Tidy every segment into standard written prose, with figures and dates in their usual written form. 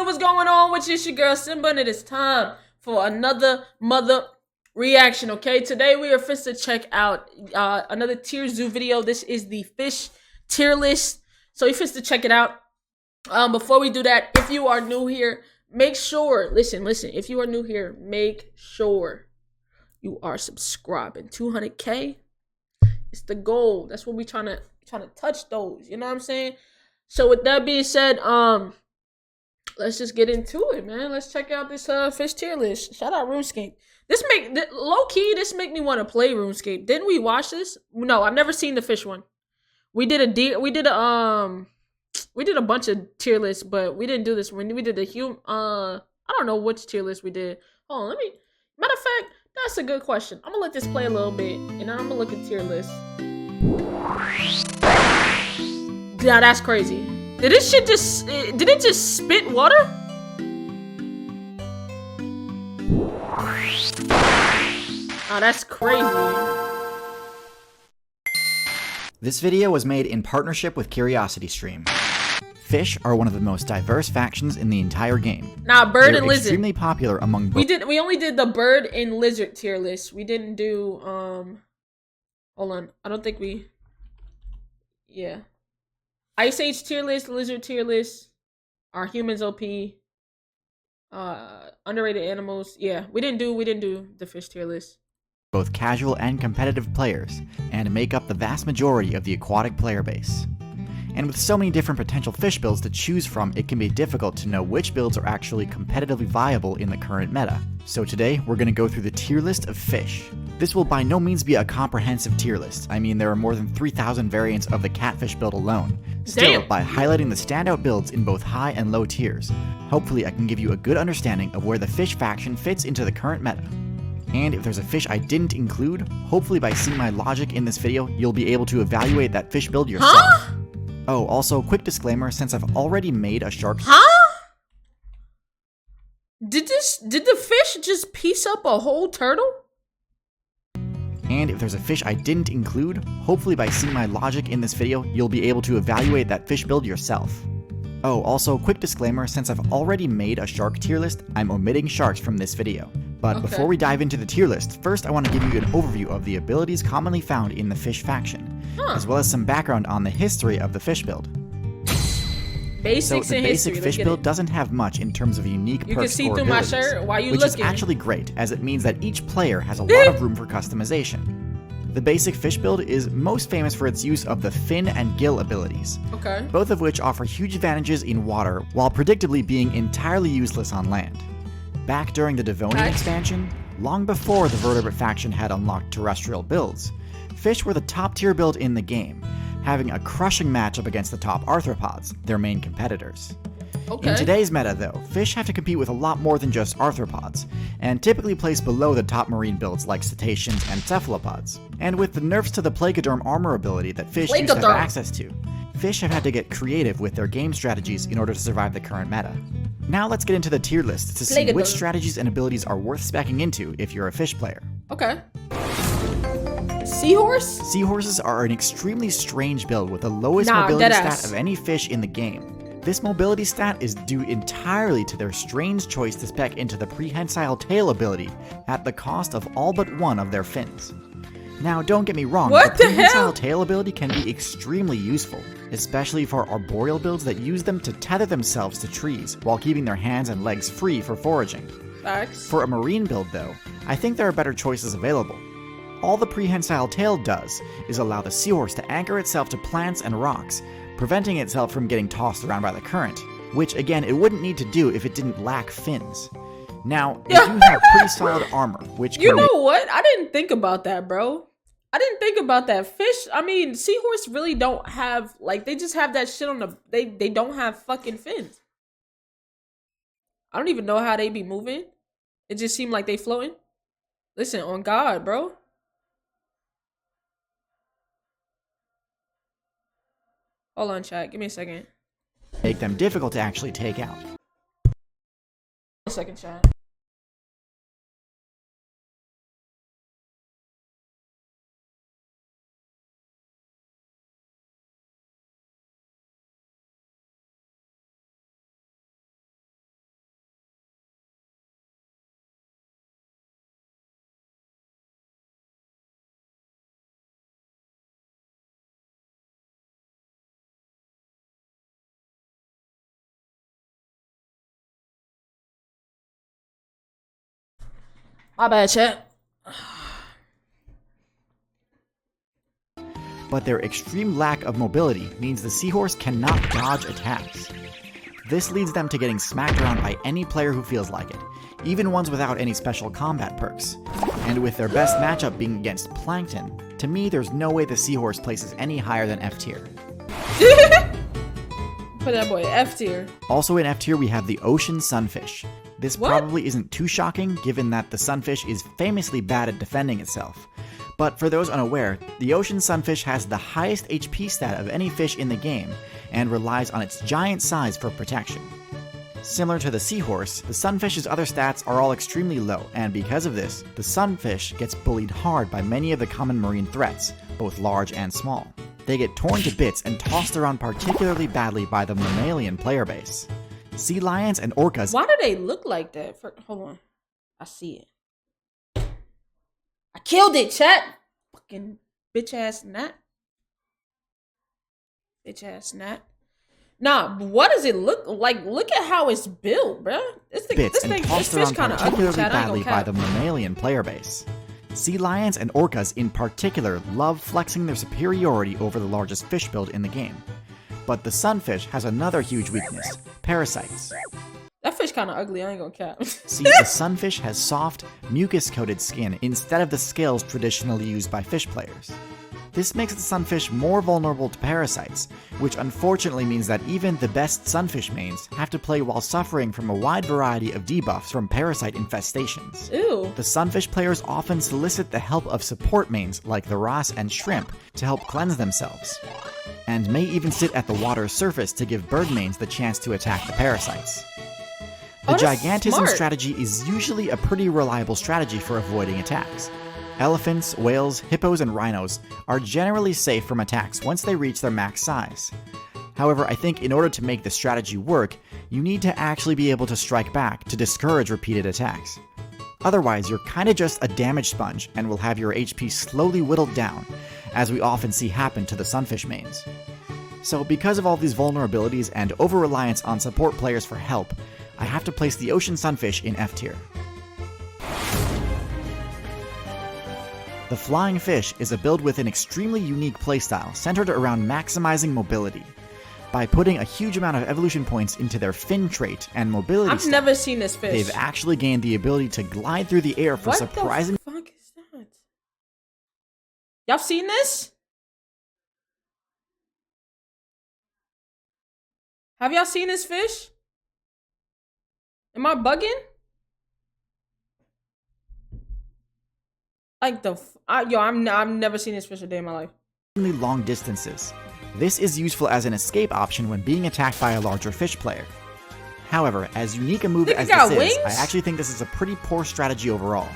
good? What's going on with you? It's your girl Simba, and it is time for another mother reaction. Okay, today we are first to check out another TierZoo video. This is the fish tier list, so we first to check it out. Before we do that, if you are new here, make sure listen. If you are new here, make sure you are subscribing. 200K, it's the goal. That's what we trying to touch those. You know what I'm saying? So with that being said, let's just get into it, man. Let's check out this fish tier list. Shout out RuneScape. This low key. This make me want to play RuneScape. Didn't we watch this? No, I've never seen the fish one. We did a bunch of tier lists, but we didn't do this when we did the I don't know which tier list we did. Hold on, matter of fact, that's a good question. I'm gonna let this play a little bit, and then I'm gonna look at tier list. Yeah, that's crazy. Did it just spit water? Oh, that's crazy. This video was made in partnership with CuriosityStream. Fish are one of the most diverse factions in the entire game. Nah, bird and lizard. Extremely popular among both. We only did the bird and lizard tier list. We didn't do hold on. I don't think we. Yeah. Ice Age tier list, lizard tier list, are humans OP, underrated animals. Yeah, we didn't do the fish tier list. Both casual and competitive players, and make up the vast majority of the aquatic player base. And with so many different potential fish builds to choose from, it can be difficult to know which builds are actually competitively viable in the current meta. So today, we're going to go through the tier list of fish. This will by no means be a comprehensive tier list. I mean, there are more than 3,000 variants of the Catfish build alone. Still, by highlighting the standout builds in both high and low tiers, hopefully I can give you a good understanding of where the fish faction fits into the current meta. And if there's a fish I didn't include, hopefully by seeing my logic in this video, you'll be able to evaluate that fish build yourself. Huh? Oh, also, quick disclaimer, since I've already made a shark... Huh? Did the fish just piece up a whole turtle? And if there's a fish I didn't include, hopefully by seeing my logic in this video, you'll be able to evaluate that fish build yourself. Oh, also, quick disclaimer, since I've already made a shark tier list, I'm omitting sharks from this video. But before we dive into the tier list, first I want to give you an overview of the abilities commonly found in the fish faction, as well as some background on the history of the fish build. Basics so the and basic history. fish build doesn't have much in terms of unique you perks can see or through abilities, my shirt while you which looking. is actually great, as it means that each player has a lot of room for customization. The basic fish build is most famous for its use of the fin and gill abilities, both of which offer huge advantages in water while predictably being entirely useless on land. Back during the Devonian expansion, long before the vertebrate faction had unlocked terrestrial builds, fish were the top tier build in the game, having a crushing matchup against the top arthropods, their main competitors. In today's meta though, fish have to compete with a lot more than just arthropods, and typically place below the top marine builds like cetaceans and cephalopods. And with the nerfs to the Plagiderm armor ability that fish used to have access to, fish have had to get creative with their game strategies in order to survive the current meta. Now let's get into the tier list to see which strategies and abilities are worth speccing into if you're a fish player. Seahorse? Seahorses are an extremely strange build with the lowest mobility stat of any fish in the game. This mobility stat is due entirely to their strange choice to spec into the prehensile tail ability at the cost of all but one of their fins. Now, don't get me wrong, the prehensile tail ability can be extremely useful, especially for arboreal builds that use them to tether themselves to trees while keeping their hands and legs free for foraging. For a marine build though, I think there are better choices available. All the prehensile tail does is allow the seahorse to anchor itself to plants and rocks, preventing itself from getting tossed around by the current, which again it wouldn't need to do if it didn't lack fins. Now, they do have pretty solid armor, which You know what? I didn't think about that, bro. I didn't think about that. Fish, I mean, seahorse really don't have, like, they just have that shit on the, they don't have fucking fins. I don't even know how they be moving. It just seemed like they floating. Listen, on God, bro. Hold on, chat. Give me a second. Make them difficult to actually take out. A second, chat. My bad, chat. But their extreme lack of mobility means the Seahorse cannot dodge attacks. This leads them to getting smacked around by any player who feels like it, even ones without any special combat perks. And with their best matchup being against Plankton, to me there's no way the Seahorse places any higher than F tier. Put that boy F tier. Also in F tier we have the Ocean Sunfish. This probably isn't too shocking given that the Sunfish is famously bad at defending itself. But for those unaware, the Ocean Sunfish has the highest HP stat of any fish in the game, and relies on its giant size for protection. Similar to the Seahorse, the Sunfish's other stats are all extremely low, and because of this, the Sunfish gets bullied hard by many of the common marine threats, both large and small. They get torn to bits and tossed around particularly badly by the mammalian player base. Sea lions and orcas— Why do they look like that? Hold on. I see it. I killed it, chat. Fucking bitch ass gnat. Bitch ass gnat. Nah, what does it look like? Look at how it's built, bruh. This fish kind of particularly badly by the mammalian player base. Sea lions and orcas in particular love flexing their superiority over the largest fish build in the game. But the Sunfish has another huge weakness: parasites. That fish kind of ugly, I ain't gonna cap. See, the Sunfish has soft, mucus-coated skin instead of the scales traditionally used by fish players. This makes the Sunfish more vulnerable to parasites, which unfortunately means that even the best Sunfish mains have to play while suffering from a wide variety of debuffs from parasite infestations. Ew. The Sunfish players often solicit the help of support mains like the wrasse and shrimp to help cleanse themselves, and may even sit at the water's surface to give bird mains the chance to attack the parasites. The gigantism strategy is usually a pretty reliable strategy for avoiding attacks. Elephants, whales, hippos, and rhinos are generally safe from attacks once they reach their max size. However, I think in order to make the strategy work, you need to actually be able to strike back to discourage repeated attacks. Otherwise, you're kinda just a damage sponge and will have your HP slowly whittled down, as we often see happen to the Sunfish mains. So because of all these vulnerabilities and over-reliance on support players for help, I have to place the Ocean Sunfish in F tier. The Flying Fish is a build with an extremely unique playstyle centered around maximizing mobility. By putting a huge amount of evolution points into their fin trait and mobility I've never seen this fish. They've actually gained the ability to glide through the air for surprising— What the fuck is that? Y'all seen this? Have y'all seen this fish? Am I bugging? Like I've never seen this fish a day in my life. Long distances. This is useful as an escape option when being attacked by a larger fish player. However, as unique a move as this is, I actually think this is a pretty poor strategy overall.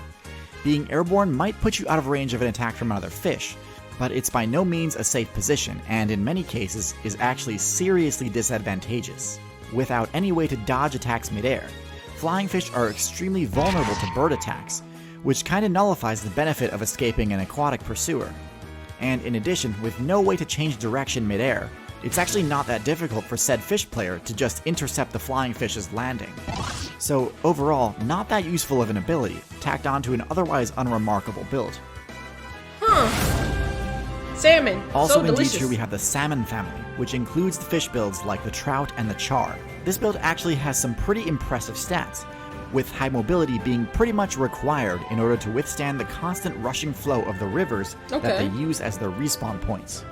Being airborne might put you out of range of an attack from another fish, but it's by no means a safe position, and in many cases is actually seriously disadvantageous. Without any way to dodge attacks midair, flying fish are extremely vulnerable to bird attacks, which kinda nullifies the benefit of escaping an aquatic pursuer. And in addition, with no way to change direction midair, it's actually not that difficult for said fish player to just intercept the flying fish's landing. So overall, not that useful of an ability, tacked onto an otherwise unremarkable build. Salmon. Also so in delicious. D tier we have the Salmon family, which includes the fish builds like the trout and the char. This build actually has some pretty impressive stats, with high mobility being pretty much required in order to withstand the constant rushing flow of the rivers that they use as their respawn points.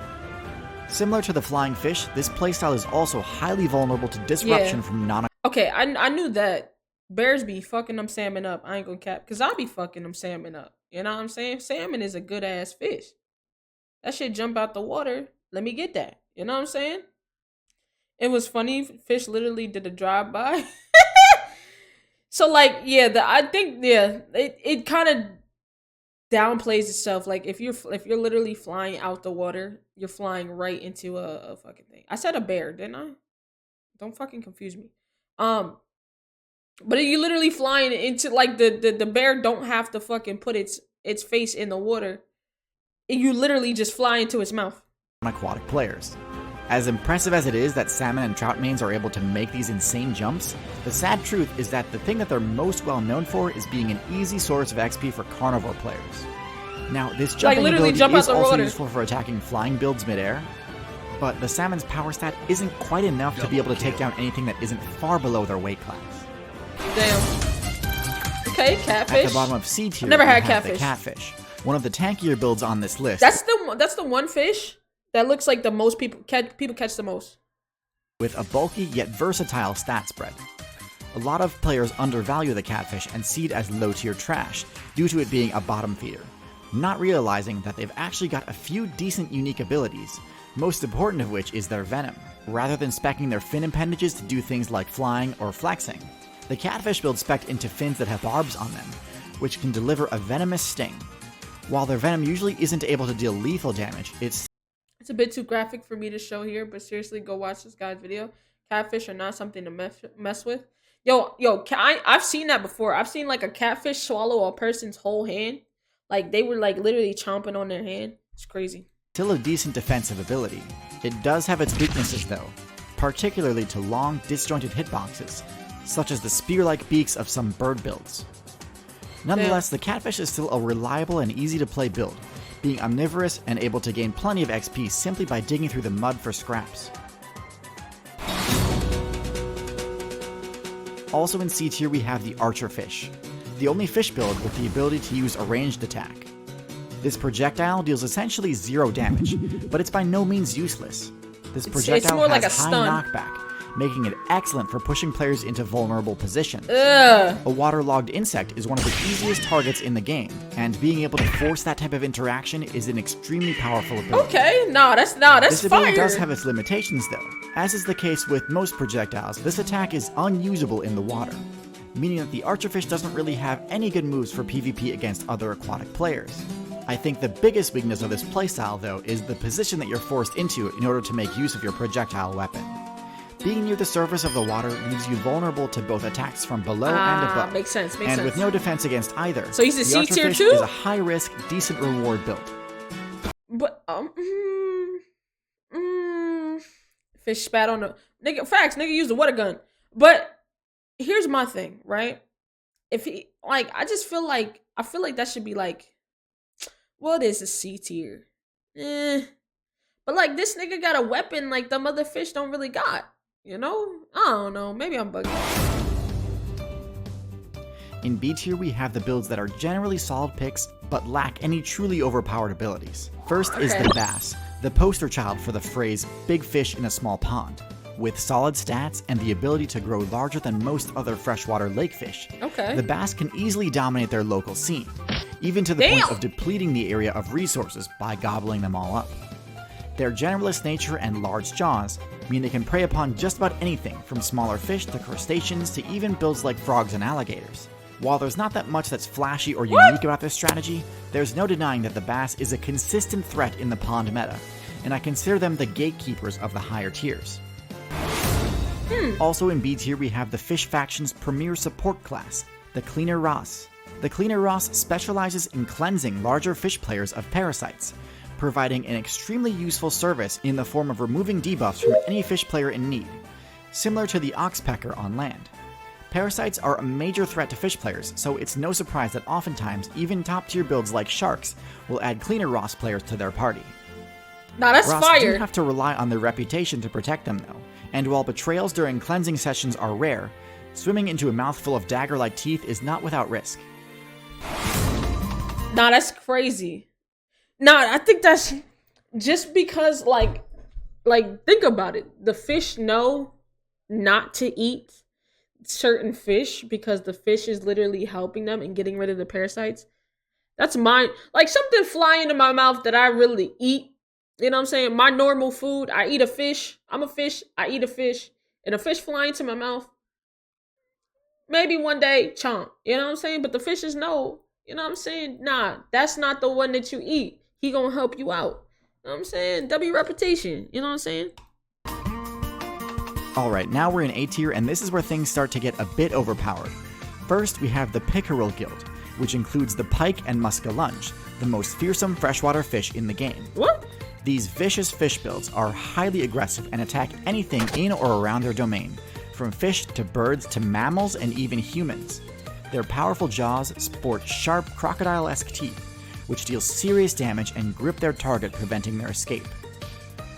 Similar to the flying fish, this playstyle is also highly vulnerable to disruption from non— Okay, I knew that. Bears be fucking them salmon up. I ain't gonna cap, because I be fucking them salmon up. You know what I'm saying? Salmon is a good ass fish. That shit jump out the water. Let me get that. You know what I'm saying? It was funny. Fish literally did a drive-by. So like, I think it kind of downplays itself. Like if you're literally flying out the water, you're flying right into a fucking thing. I said a bear, didn't I? Don't fucking confuse me. But you literally flying into, like, the bear don't have to fucking put its face in the water. You literally just fly into its mouth. Aquatic players. As impressive as it is that salmon and trout mains are able to make these insane jumps, the sad truth is that the thing that they're most well known for is being an easy source of XP for carnivore players. Now, this jumping ability is also useful for attacking flying builds midair, but the salmon's power stat isn't quite enough to be able to take down anything that isn't far below their weight class. Damn. Okay, catfish. At the bottom of C tier, never had catfish. The catfish, one of the tankier builds on this list. That's the one fish that looks like the most people catch the most. With a bulky yet versatile stat spread. A lot of players undervalue the catfish and see it as low-tier trash due to it being a bottom feeder, not realizing that they've actually got a few decent unique abilities, most important of which is their venom. Rather than speccing their fin appendages to do things like flying or flexing, the catfish build specced into fins that have barbs on them, which can deliver a venomous sting. While their venom usually isn't able to deal lethal damage, it's a bit too graphic for me to show here, but seriously, go watch this guy's video. Catfish are not something to mess with. Yo, I've seen that before. I've seen like a catfish swallow a person's whole hand. Like they were like literally chomping on their hand. It's crazy. Still a decent defensive ability. It does have its weaknesses though, particularly to long, disjointed hitboxes, such as the spear-like beaks of some bird builds. Nonetheless, the catfish is still a reliable and easy to play build, being omnivorous and able to gain plenty of XP simply by digging through the mud for scraps. Also in C tier we have the Archerfish, the only fish build with the ability to use a ranged attack. This projectile deals essentially 0 damage, but it's by no means useless. This projectile has like high knockback, making it excellent for pushing players into vulnerable positions. A waterlogged insect is one of the easiest targets in the game, and being able to force that type of interaction is an extremely powerful ability. Okay, that's this ability fire. Does have its limitations though. As is the case with most projectiles, this attack is unusable in the water, meaning that the Archerfish doesn't really have any good moves for PvP against other aquatic players. I think the biggest weakness of this playstyle though is the position that you're forced into in order to make use of your projectile weapon. Being near the surface of the water leaves you vulnerable to both attacks from below and above. Makes sense. And with no defense against either. So he's a C tier too? Is a high-risk, decent reward build. But fish spat on the nigga. Facts, nigga used a water gun. But here's my thing, right? If he I feel like that should be like, well, it is a C tier. But like this nigga got a weapon like them other fish don't really got. You know? I don't know. Maybe I'm bugging. In B tier, we have the builds that are generally solid picks, but lack any truly overpowered abilities. First is the bass, the poster child for the phrase, big fish in a small pond. With solid stats and the ability to grow larger than most other freshwater lake fish, the bass can easily dominate their local scene, even to the point of depleting the area of resources by gobbling them all up. Their generalist nature and large jaws mean they can prey upon just about anything from smaller fish to crustaceans to even builds like frogs and alligators. While there's not that much that's flashy or unique about this strategy, there's no denying that the bass is a consistent threat in the pond meta, and I consider them the gatekeepers of the higher tiers. Also in B tier we have the fish faction's premier support class, the Cleaner Ross. The Cleaner Ross specializes in cleansing larger fish players of parasites, providing an extremely useful service in the form of removing debuffs from any fish player in need, similar to the oxpecker on land. Parasites are a major threat to fish players, so it's no surprise that oftentimes even top-tier builds like sharks will add Cleaner Ross players to their party. Nah, that's Ross fire. do have to rely on their reputation to protect them though, and while betrayals during cleansing sessions are rare, swimming into a mouthful of dagger-like teeth is not without risk. Nah, that's crazy. Nah, I think that's just because, like, think about it. The fish know not to eat certain fish because the fish is literally helping them and getting rid of the parasites. That's mine. Like, something fly into my mouth that I really eat. You know what I'm saying? My normal food, I eat a fish. I'm a fish. I eat a fish. And a fish fly into my mouth. Maybe one day, chomp. You know what I'm saying? But the fishes know. You know what I'm saying? Nah, that's not the one that you eat. He gonna help you out. You know what I'm saying? W reputation. You know what I'm saying? Alright, now we're in A tier, and this is where things start to get a bit overpowered. First, we have the Pickerel Guild, which includes the pike and muskellunge, the most fearsome freshwater fish in the game. What? These vicious fish builds are highly aggressive and attack anything in or around their domain, from fish to birds to mammals and even humans. Their powerful jaws sport sharp crocodile-esque teeth, which deal serious damage and grip their target, preventing their escape.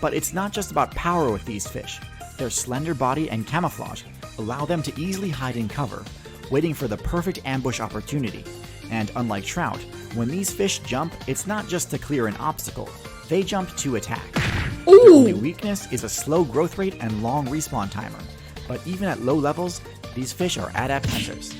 But it's not just about power with these fish. Their slender body and camouflage allow them to easily hide in cover, waiting for the perfect ambush opportunity. And unlike trout, when these fish jump, it's not just to clear an obstacle. They jump to attack. Ooh. Their only weakness is a slow growth rate and long respawn timer. But even at low levels, these fish are adept hunters.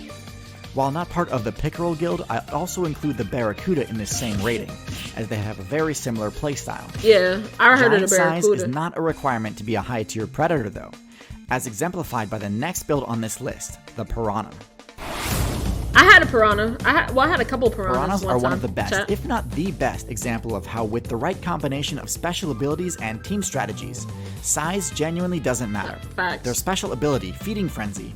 While not part of the Pickerel Guild, I also include the Barracuda in this same rating, as they have a very similar playstyle. Yeah, I heard of the Giant Barracuda. size is not a requirement to be a high-tier predator though, as exemplified by the next build on this list, the Piranha. I had a Piranha. I had a couple Piranhas. Piranhas are one of the best, if not the best, example of how with the right combination of special abilities and team strategies, size genuinely doesn't matter. Facts. Their special ability, Feeding Frenzy,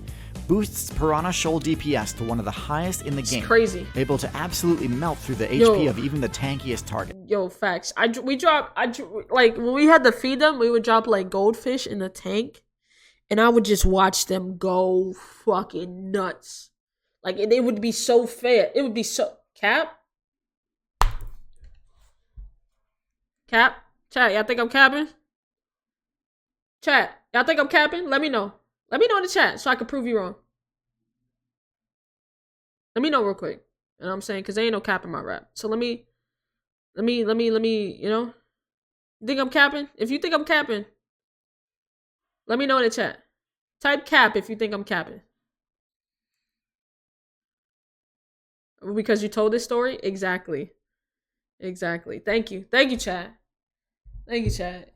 boosts Piranha shoal DPS to one of the highest in the game. Crazy. Able to absolutely melt through the HP of even the tankiest target. Yo, facts. Like when we had to feed them, we would drop like goldfish in the tank, and I would just watch them go fucking nuts. Like it would be so fair. It would be so cap. Chat, y'all think I'm capping? Chat, y'all think I'm capping? Let me know. Let me know in the chat so I can prove you wrong. Let me know real quick. You know what I'm saying? Because there ain't no cap in my rap. So let me, you know? You think I'm capping? If you think I'm capping, let me know in the chat. Type cap if you think I'm capping. Because you told this story? Exactly. Thank you. Thank you, chat. Thank you, chat.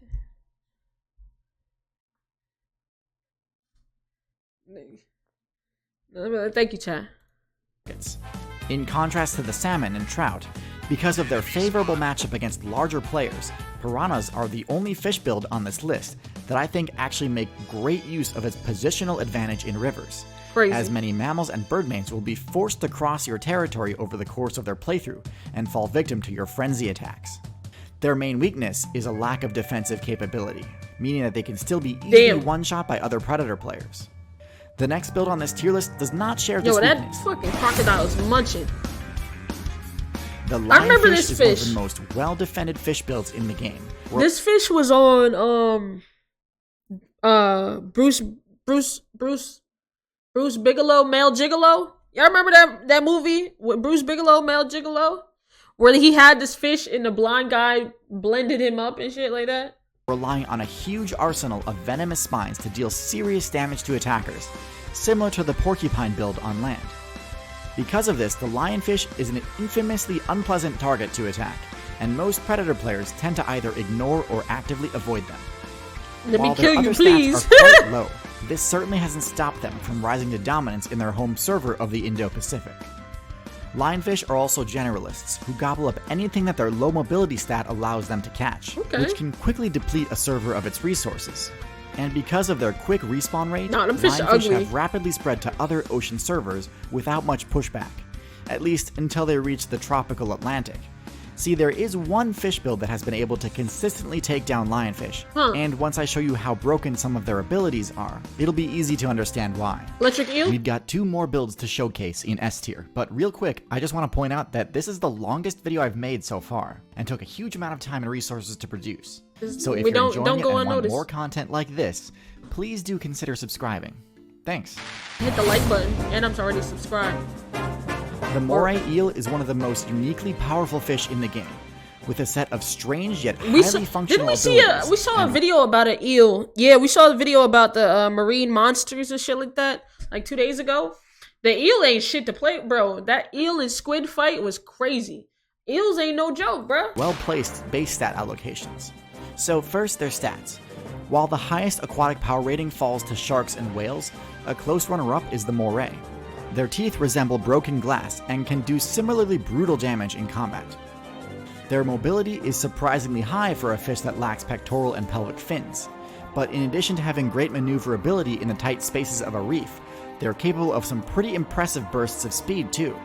Thank you, chat. In contrast to the salmon and trout, because of their favorable matchup against larger players, piranhas are the only fish build on this list that I think actually make great use of its positional advantage in rivers. Crazy. As many mammals and birdmates will be forced to cross your territory over the course of their playthrough and fall victim to your frenzy attacks. Their main weakness is a lack of defensive capability, meaning that they can still be easily one-shot by other predator players. The next build on this tier list does not share this weakness. That fucking crocodile is munching. The Lionfish is one of the most well-defended fish builds in the game. This fish was on Bruce Bigelow, Male Gigolo. Y'all remember that movie with Bruce Bigelow, Male Gigolo? Where he had this fish and the blind guy blended him up and shit like that? Relying on a huge arsenal of venomous spines to deal serious damage to attackers, similar to the porcupine build on land. Because of this, the lionfish is an infamously unpleasant target to attack, and most predator players tend to either ignore or actively avoid them. Let me kill you, please. Stats are quite low, this certainly hasn't stopped them from rising to dominance in their home server of the Indo-Pacific. Lionfish are also generalists, who gobble up anything that their low mobility stat allows them to catch, which can quickly deplete a server of its resources. And because of their quick respawn rate, lionfish have rapidly spread to other ocean servers without much pushback, at least until they reach the tropical Atlantic. See, there is one fish build that has been able to consistently take down lionfish, and once I show you how broken some of their abilities are, it'll be easy to understand why. Electric eel? We've got 2 more builds to showcase in S tier, but real quick, I just want to point out that this is the longest video I've made so far, and took a huge amount of time and resources to produce. So if you're enjoying it and want more content like this, please do consider subscribing. Thanks. Hit the like button, and I'm already subscribed. The moray eel is one of the most uniquely powerful fish in the game, with a set of strange yet highly functional abilities. We saw a video about an eel. Yeah, we saw a video about the marine monsters and shit like that, like 2 days ago. The eel ain't shit to play, bro. That eel and squid fight was crazy. Eels ain't no joke, bro. Well-placed base stat allocations. So first, their stats. While the highest aquatic power rating falls to sharks and whales, a close runner-up is the moray. Their teeth resemble broken glass and can do similarly brutal damage in combat. Their mobility is surprisingly high for a fish that lacks pectoral and pelvic fins, but in addition to having great maneuverability in the tight spaces of a reef, they're capable of some pretty impressive bursts of speed too.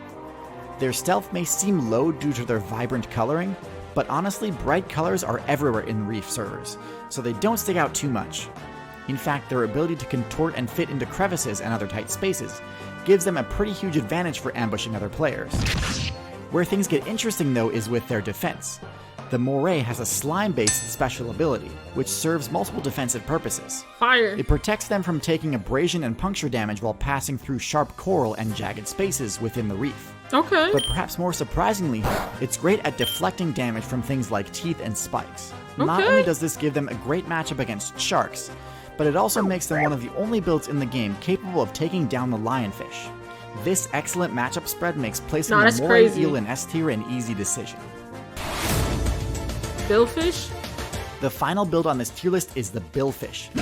Their stealth may seem low due to their vibrant coloring, But honestly, bright colors are everywhere in reef servers, so they don't stick out too much. In fact, their ability to contort and fit into crevices and other tight spaces gives them a pretty huge advantage for ambushing other players. Where things get interesting though is with their defense. The moray has a slime-based special ability, which serves multiple defensive purposes. Fire! It protects them from taking abrasion and puncture damage while passing through sharp coral and jagged spaces within the reef. Okay. But perhaps more surprisingly, it's great at deflecting damage from things like teeth and spikes. Okay. Not only does this give them a great matchup against sharks, but it also makes them one of the only builds in the game capable of taking down the lionfish. This excellent matchup spread makes placing the moray eel in S tier an easy decision. Billfish? The final build on this tier list is the Billfish.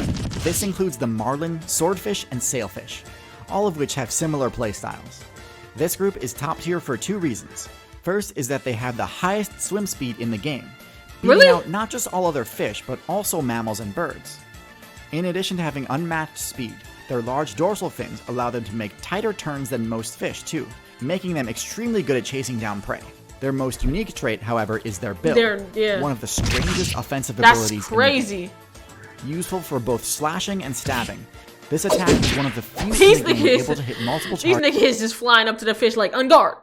This includes the marlin, swordfish, and sailfish, all of which have similar playstyles. This group is top tier for two reasons. First is that they have the highest swim speed in the game, beating out not just all other fish, but also mammals and birds. In addition to having unmatched speed, their large dorsal fins allow them to make tighter turns than most fish too, making them extremely good at chasing down prey. Their most unique trait, however, is their bill, one of the strangest offensive abilities. That's crazy. Useful for both slashing and stabbing. This attack is one of the few in the game able to hit multiple targets. These niggas just flying up to the fish like, on guard.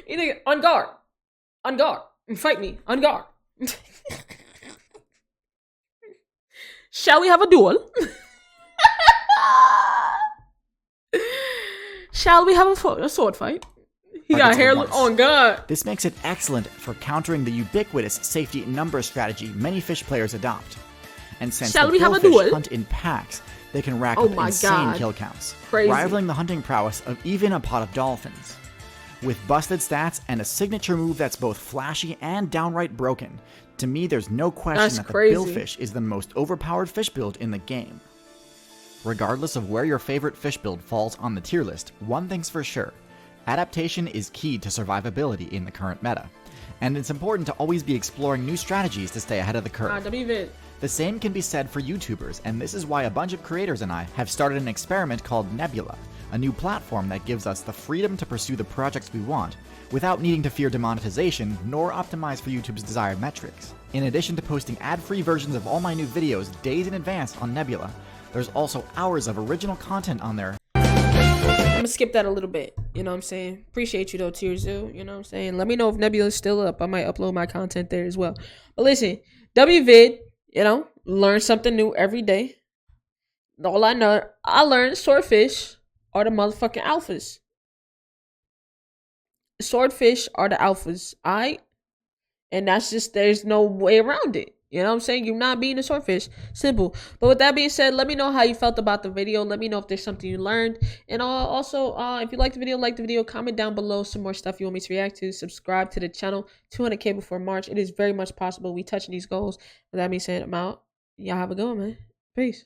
You think, on guard. On guard. Fight me. On guard. Shall we have a duel? Shall we have a sword fight? He got hair. Oh god. This makes it excellent for countering the ubiquitous safety in numbers strategy many fish players adopt. And since the billfish hunt in packs, they can rack up insane kill counts, rivaling the hunting prowess of even a pot of dolphins. With busted stats and a signature move that's both flashy and downright broken, to me there's no question that the billfish is the most overpowered fish build in the game. Regardless of where your favorite fish build falls on the tier list, one thing's for sure. Adaptation is key to survivability in the current meta, and it's important to always be exploring new strategies to stay ahead of the curve. The same can be said for YouTubers, and this is why a bunch of creators and I have started an experiment called Nebula, a new platform that gives us the freedom to pursue the projects we want without needing to fear demonetization nor optimize for YouTube's desired metrics. In addition to posting ad-free versions of all my new videos days in advance on Nebula, there's also hours of original content on there. I'm gonna skip that a little bit, you know what I'm saying? Appreciate you though, TierZoo, you know what I'm saying? Let me know if Nebula's still up. I might upload my content there as well. But listen, WVid, you know, learn something new every day. All I know, I learned swordfish are the motherfucking alphas. Swordfish are the alphas, alright? And that's just, there's no way around it. You know what I'm saying? You're not being a swordfish. Simple. But with that being said, let me know how you felt about the video. Let me know if there's something you learned. And also, if you liked the video, comment down below some more stuff you want me to react to. Subscribe to the channel. 200K before March. It is very much possible we touching these goals. With that being said, I'm out. Y'all have a good one, man. Peace.